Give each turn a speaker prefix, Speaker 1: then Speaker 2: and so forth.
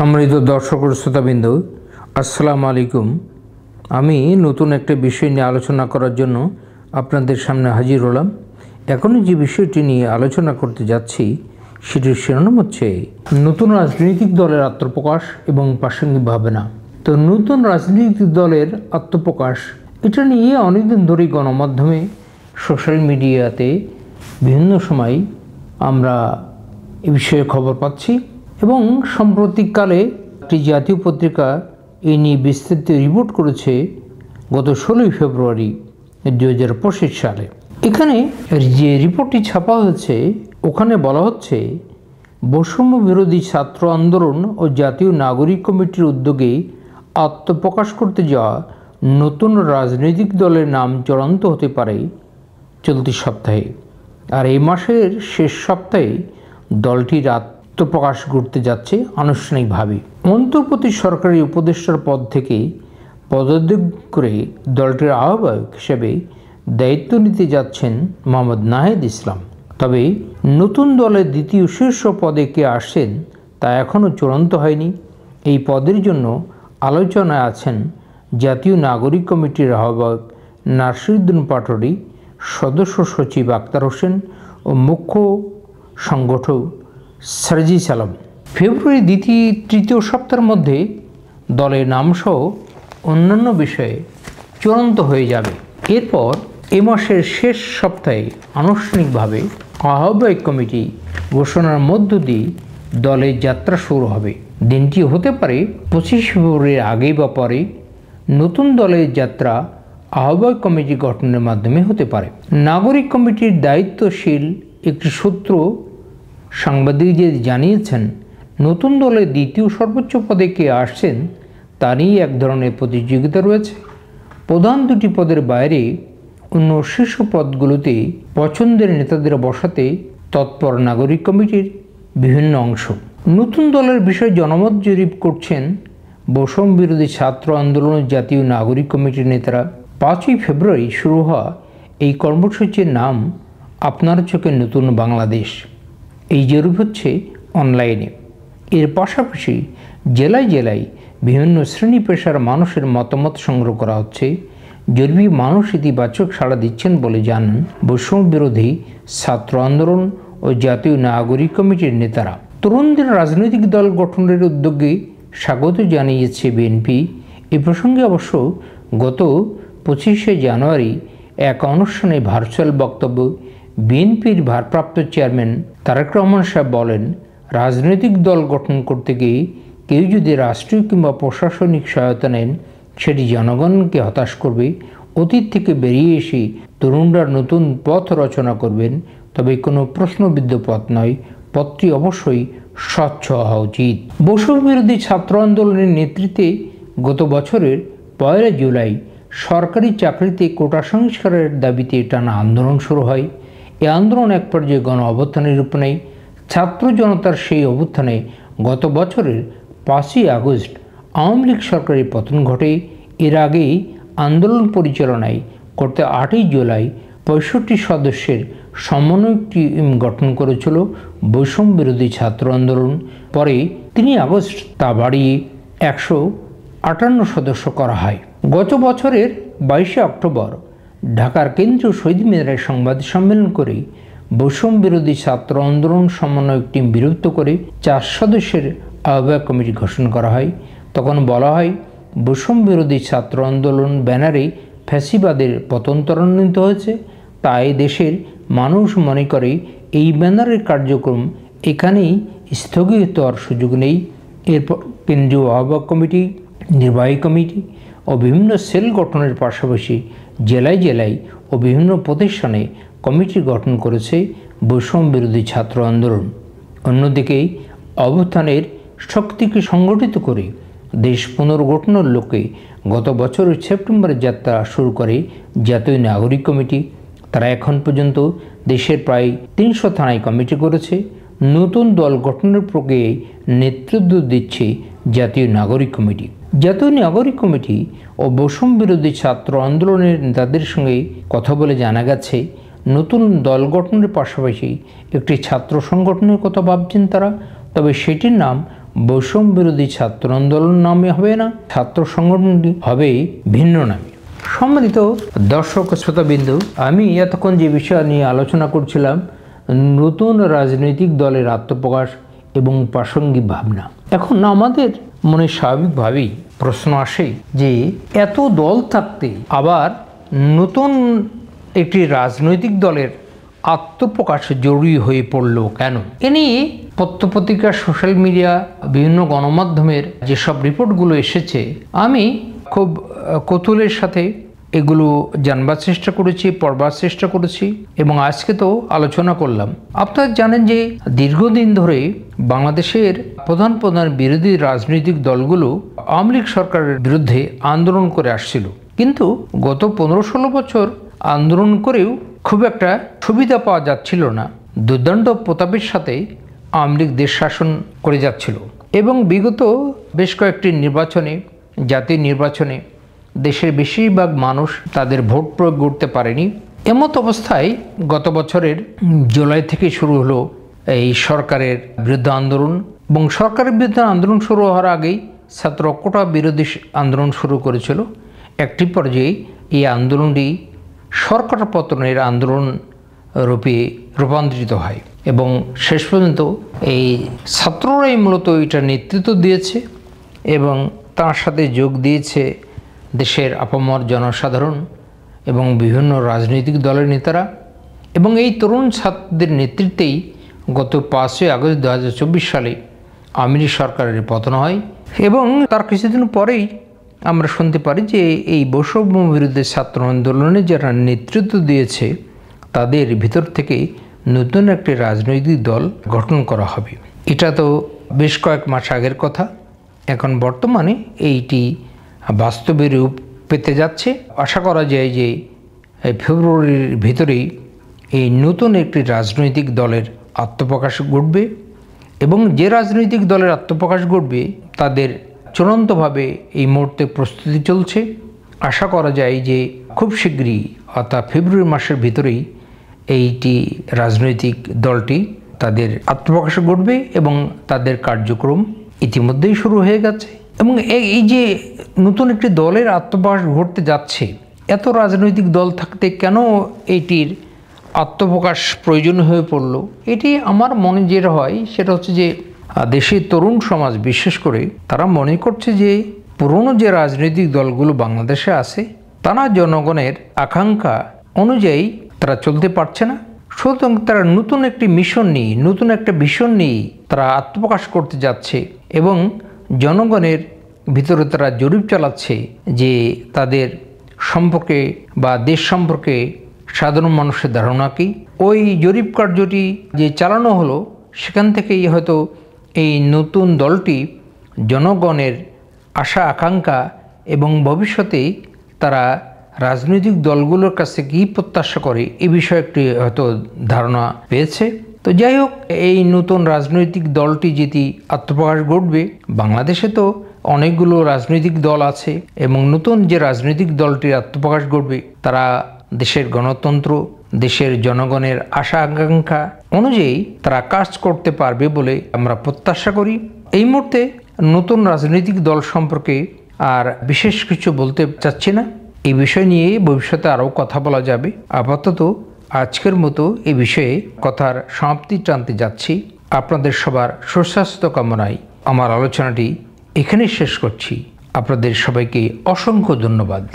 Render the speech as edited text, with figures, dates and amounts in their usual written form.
Speaker 1: সম্মানিত দর্শক ও শ্রোতাবৃন্দ, আসসালামু আলাইকুম। আমি নতুন একটা বিষয় নিয়ে আলোচনা করার জন্য আপনাদের সামনে হাজির হলাম। এখন যে বিষয়টি নিয়ে আলোচনা করতে যাচ্ছি সেটির শিরোনাম হচ্ছে নতুন রাজনৈতিক দলের আত্মপ্রকাশ এবং প্রাসঙ্গিক ভাবনা। তো নতুন রাজনৈতিক দলের আত্মপ্রকাশ এটা নিয়ে অনেকদিন ধরেই গণমাধ্যমে, সোশ্যাল মিডিয়াতে বিভিন্ন সময় আমরা এ বিষয়ে খবর পাচ্ছি এবং সাম্প্রতিককালে একটি জাতীয় পত্রিকা এই নিয়ে বিস্তৃত রিপোর্ট করেছে গত 16 ফেব্রুয়ারি 2025 সালে। এখানে যে রিপোর্টটি ছাপা হয়েছে ওখানে বলা হচ্ছে, বৈষম্য বিরোধী ছাত্র আন্দোলন ও জাতীয় নাগরিক কমিটির উদ্যোগে আত্মপ্রকাশ করতে যাওয়া নতুন রাজনৈতিক দলের নাম চূড়ান্ত হতে পারে চলতি সপ্তাহে। আর এই মাসের শেষ সপ্তাহে দলটির আত্মপ্রকাশ ঘটতে যাচ্ছে আনুষ্ঠানিকভাবে। অন্তর্বর্তী সরকারি উপদেষ্টার পদ থেকে পদত্যাগ করে দলটির আহ্বায়ক হিসেবে দায়িত্ব নিতে যাচ্ছেন মোহাম্মদ নাহিদ ইসলাম। তবে নতুন দলের দ্বিতীয় শীর্ষ পদে কে আসেন তা এখনও চূড়ান্ত হয়নি। এই পদের জন্য আলোচনায় আছেন জাতীয় নাগরিক কমিটির আহ্বায়ক নাসিরউদ্দিন পাটোয়ারি, সদস্য সচিব আক্তার হোসেন ও মুখ্য সংগঠক সার্জিস আলম। ফেব্রুয়ারি তৃতীয় সপ্তাহের মধ্যে দলের নামসহ অন্যান্য বিষয়ে চূড়ান্ত হয়ে যাবে। এরপর এ মাসের শেষ সপ্তাহে আনুষ্ঠানিকভাবে আহ্বায়ক কমিটি ঘোষণার মধ্য দিয়ে দলের যাত্রা শুরু হবে। দিনটি হতে পারে 25 ফেব্রুয়ারির আগে বা পরে। নতুন দলের যাত্রা আহ্বায়ক কমিটি গঠনের মাধ্যমে হতে পারে। নাগরিক কমিটির দায়িত্বশীল একটি সূত্র সাংবাদিকদের জানিয়েছেন, নতুন দলের দ্বিতীয় সর্বোচ্চ পদে কে আসছেন তা নিয়ে এক ধরনের প্রতিযোগিতা রয়েছে। প্রধান দুটি পদের বাইরে অন্য শীর্ষ পদগুলোতে পছন্দের নেতাদের বসাতে তৎপর নাগরিক কমিটির বিভিন্ন অংশ। নতুন দলের বিষয়ে জনমত জরিপ করছেন বৈষম্য বিরোধী ছাত্র আন্দোলনের জাতীয় নাগরিক কমিটির নেতারা। 5ই ফেব্রুয়ারি শুরু হওয়া এই কর্মসূচির নাম আপনার চোখে নতুন বাংলাদেশ। এই জরিপ হচ্ছে অনলাইনে। এর পাশাপাশি জেলায় জেলায় বিভিন্ন শ্রেণী পেশার মানুষের মতামত সংগ্রহ করা হচ্ছে। জরিপে মানুষ ইতিবাচক সাড়া দিচ্ছেন বলে জানান বৈষম্য বিরোধী ছাত্র আন্দোলন ও জাতীয় নাগরিক কমিটির নেতারা। তরুণদের রাজনৈতিক দল গঠনের উদ্যোগে স্বাগত জানিয়েছে বিএনপি। এ প্রসঙ্গে অবশ্য গত 25শে জানুয়ারি এক অনুষ্ঠানে ভার্চুয়াল বক্তব্য বিএনপির ভারপ্রাপ্ত চেয়ারম্যান তারেক রহমান সাহেব বলেন, রাজনৈতিক দল গঠন করতে গিয়ে কেউ যদি রাষ্ট্রীয় কিংবা প্রশাসনিক সহায়তা নেন সেটি জনগণকে হতাশ করবে। অতীত থেকে বেরিয়ে এসে তরুণরা নতুন পথ রচনা করবেন, তবে কোনো প্রশ্নবিদ্ধ পথ নয়। পথটি অবশ্যই স্বচ্ছ হওয়া উচিত। বৈষম্য বিরোধী ছাত্র আন্দোলনের নেতৃত্বে গত বছরের 1 জুলাই সরকারি চাকরিতে কোটা সংস্কারের দাবিতে টানা আন্দোলন শুরু হয়। এই আন্দোলন এক পর্যায়ে গণ অভ্যুত্থানের রূপ নেয়। ছাত্র জনতার সেই অভ্যুত্থানে গত বছরের 5ই আগস্ট আওয়ামী লীগ সরকারের পতন ঘটে। এর আগেই আন্দোলন পরিচালনায় করতে 8ই জুলাই 65 সদস্যের সমন্বয় টিম গঠন করেছিল বৈষম্য বিরোধী ছাত্র আন্দোলন। পরে 3 আগস্ট তা বাড়িয়ে 158 সদস্য করা হয়। গত বছরের 22শে অক্টোবর ঢাকার কেন্দ্রীয় শহীদ মিনারে সংবাদ সম্মেলন করে বৈষম্য বিরোধী ছাত্র আন্দোলন সমন্বয়ক টিম বিলুপ্ত করে 4 সদস্যের আহ্বায়ক কমিটি ঘোষণা করা হয়। তখন বলা হয়, বৈষম্য বিরোধী ছাত্র আন্দোলন ব্যানারে ফ্যাসিবাদের পতন ত্বরান্বিত হয়েছে, তাই দেশের মানুষ মনে করে এই ব্যানারের কার্যক্রম এখানেই স্থগিত হওয়ার সুযোগ নেই। এরপর কেন্দ্রীয় আহ্বায়ক কমিটি, নির্বাহী কমিটি ও বিভিন্ন সেল গঠনের পাশাপাশি জেলায় জেলায় ও বিভিন্ন প্রতিষ্ঠানে কমিটি গঠন করেছে বৈষম্য বিরোধী ছাত্র আন্দোলন। অন্যদিকে অভ্যুত্থানের শক্তিকে সংগঠিত করে দেশ পুনর্গঠনের লক্ষ্যে গত বছরের সেপ্টেম্বরে যাত্রা শুরু করে জাতীয় নাগরিক কমিটি। তারা এখন পর্যন্ত দেশের প্রায় 300 থানায় কমিটি করেছে। নতুন দল গঠনের প্রক্রিয়ায় নেতৃত্ব দিচ্ছে জাতীয় নাগরিক কমিটি। জাতীয় নাগরিক কমিটি ও বৈষম্য বিরোধী ছাত্র আন্দোলনের নেতাদের সঙ্গে কথা বলে জানা গেছে, নতুন দল গঠনের পাশাপাশি একটি ছাত্র সংগঠনের কথা ভাবছেন তারা। তবে সেটির নাম বৈষম্য বিরোধী ছাত্র আন্দোলন নামে হবে না, ছাত্র সংগঠনটি হবে ভিন্ন নামে। সম্মানিত দর্শক শ্রোতাবিন্দু, আমি এতক্ষণ যে বিষয় নিয়ে আলোচনা করছিলাম, নতুন রাজনৈতিক দলের আত্মপ্রকাশ এবং প্রাসঙ্গিক ভাবনা। এখন আমাদের মনে স্বাভাবিকভাবেই প্রশ্ন আসে যে এত দল থাকতে আবার নতুন একটি রাজনৈতিক দলের আত্মপ্রকাশ জরুরি হয়ে পড়ল কেন? এ নিয়ে পত্রপত্রিকা, সোশ্যাল মিডিয়া, বিভিন্ন গণমাধ্যমের যেসব রিপোর্টগুলো এসেছে, আমি খুব কৌতূহলের সাথে এগুলো জানবার চেষ্টা করেছি, পড়বার চেষ্টা করেছি এবং আজকে তো আলোচনা করলাম। আপনারা জানেন যে দীর্ঘদিন ধরে বাংলাদেশের প্রধান প্রধান বিরোধী রাজনৈতিক দলগুলো আওয়ামী লীগ সরকারের বিরুদ্ধে আন্দোলন করে আসছিল, কিন্তু গত 15-16 বছর আন্দোলন করেও খুব একটা সুবিধা পাওয়া যাচ্ছিল না। দুর্দান্ত প্রতাপের সাথে আওয়ামী লীগ দেশ শাসন করে যাচ্ছিল এবং বিগত বেশ কয়েকটি নির্বাচনে, জাতীয় নির্বাচনে দেশের বেশিরভাগ মানুষ তাদের ভোট প্রয়োগ করতে পারেনি। এমত অবস্থায় গত বছরের জুলাই থেকে শুরু হলো এই সরকারের বিরুদ্ধে আন্দোলন এবং সরকারের বিরুদ্ধে আন্দোলন শুরু হওয়ার আগেই ছাত্র কোটা বিরোধী আন্দোলন শুরু করেছিল। একটি পর্যায়ে এই আন্দোলনটি সরকার পতনের আন্দোলন রূপে রূপান্তরিত হয় এবং শেষ পর্যন্ত এই ছাত্ররাই মূলত এটা নেতৃত্ব দিয়েছে এবং তার সাথে যোগ দিয়েছে দেশের আপামর জনসাধারণ এবং বিভিন্ন রাজনৈতিক দলের নেতারা। এবং এই তরুণ ছাত্রদের নেতৃত্বেই গত 5ই আগস্ট 2024 সালে আওয়ামী লীগ সরকারের পতন হয় এবং তার কিছুদিন পরেই আমরা শুনতে পারি যে এই বৈষম্য বিরোধী ছাত্র আন্দোলনে যারা নেতৃত্ব দিয়েছে তাদের ভিতর থেকে নতুন একটি রাজনৈতিক দল গঠন করা হবে। এটা তো বেশ কয়েক মাস আগের কথা। এখন বর্তমানে এইটি বাস্তবে রূপ পেতে যাচ্ছে। আশা করা যায় যে ফেব্রুয়ারির ভিতরেই এই নতুন একটি রাজনৈতিক দলের আত্মপ্রকাশ ঘটবে এবং যে রাজনৈতিক দলের আত্মপ্রকাশ ঘটবে তাদের চূড়ান্তভাবে এই মুহূর্তে প্রস্তুতি চলছে। আশা করা যায় যে খুব শীঘ্রই অর্থাৎ ফেব্রুয়ারি মাসের ভিতরেই এইটি রাজনৈতিক দলটি তাদের আত্মপ্রকাশ ঘটবে এবং তাদের কার্যক্রম ইতিমধ্যেই শুরু হয়ে গেছে। এবং এই যে নতুন একটি দলের আত্মপ্রকাশ ঘটতে যাচ্ছে, এত রাজনৈতিক দল থাকতে কেন এইটির আত্মপ্রকাশ প্রয়োজন হয়ে পড়ল? এটি আমার মনে যেটা হয় সেটা হচ্ছে যে দেশের তরুণ সমাজ বিশেষ করে তারা মনে করছে যে পুরনো যে রাজনৈতিক দলগুলো বাংলাদেশে আছে তারা জনগণের আকাঙ্ক্ষা অনুযায়ী তারা চলতে পারছে না, সুতরাং তারা নতুন একটি মিশন নিয়ে, নতুন একটা ভিশন নিয়ে তারা আত্মপ্রকাশ করতে যাচ্ছে এবং জনগণের ভিতরে তারা জরিপ চালাচ্ছে যে তাদের সম্পর্কে বা দেশ সম্পর্কে সাধারণ মানুষের ধারণা কী। ওই জরিপ কার্যটি যে চালানো হলো সেখান থেকেই হয়তো এই নতুন দলটি জনগণের আশা আকাঙ্ক্ষা এবং ভবিষ্যতে তারা রাজনৈতিক দলগুলোর কাছে কী প্রত্যাশা করে এ বিষয়ে একটি হয়তো ধারণা পেয়েছে। তো যাই হোক, এই নতুন রাজনৈতিক দলটি যেটি আত্মপ্রকাশ ঘটবে, বাংলাদেশে তো অনেকগুলো রাজনৈতিক দল আছে এবং নতুন যে রাজনৈতিক দলটির আত্মপ্রকাশ ঘটবে তারা দেশের গণতন্ত্র, দেশের জনগণের আশা আকাঙ্ক্ষা অনুযায়ী তারা কাজ করতে পারবে বলে আমরা প্রত্যাশা করি। এই মুহূর্তে নতুন রাজনৈতিক দল সম্পর্কে আর বিশেষ কিছু বলতে চাচ্ছি না। এই বিষয় নিয়ে ভবিষ্যতে আরও কথা বলা যাবে। আপাতত আজকের মতো এই বিষয়ে কথার সমাপ্তি টানতে যাচ্ছি। আপনাদের সবার সুস্বাস্থ্য কামনায় আমার আলোচনাটি এখানেই শেষ করছি। আপনাদের সবাইকে অসংখ্য ধন্যবাদ।